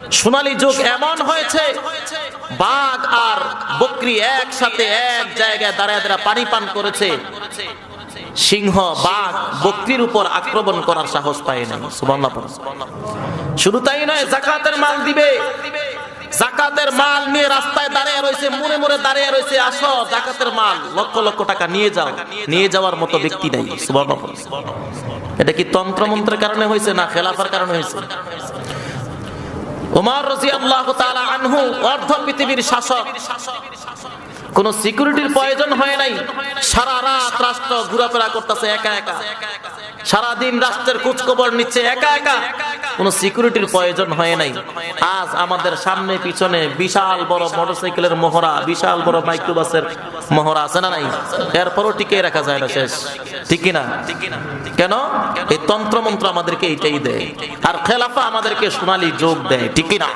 সোনালী যুগ এমন হয়েছে, বাঘ আর বকরি একসাথে এক জায়গায় দাঁড়ায় দাঁড়ায় পানি পান করেছে। সিংহ বাঘ বকরির উপর আক্রমণ করার সাহস পায় না। সুবহানাল্লাহ। শুধু তাই নয়, যাকাতের মাল দিবে, যাকাতের মাল নিয়ে রাস্তায় দাঁড়িয়ে রয়েছে, মুড়ে মুড়ে দাঁড়িয়ে রয়েছে, আসো যাকাতের মাল, লক্ষ লক্ষ টাকা নিয়ে যাও। নিয়ে যাওয়ার মতো ব্যক্তি নাই। সুবহানাল্লাহ। এটা কি তন্ত্রমন্ত্রের কারণে হয়েছে না খেলাফার কারণে হয়েছে? ওমর রাদিয়াল্লাহু তাআলা আনহু অর্ধ পৃথিবীর শাসক, কোন সিকিউরিটির প্রয়োজন হয় নাই। সারা রাত রাষ্ট্র ঘোরাফেরা করতেছে একা একা, সারা দিন রাষ্ট্রের খোঁজখবর নিচ্ছে একা একা, কোন সিকিউরিটির প্রয়োজন হয় নাই। আজ আমাদের সামনে পিছনে বিশাল বড় মোটরসাইকেলের মহড়া, বিশাল বড় মাইক্রোবাসের মহড়া আছে না নাই? এরপরও টিকে রাখা যায় না, শেষ। ঠিক কিনা? কেন? এই তন্ত্রমন্ত্র আমাদেরকে এইটাই দেয়, আর খেলাফা আমাদেরকে সোনালী যুগ দেয়। ঠিক কিনা?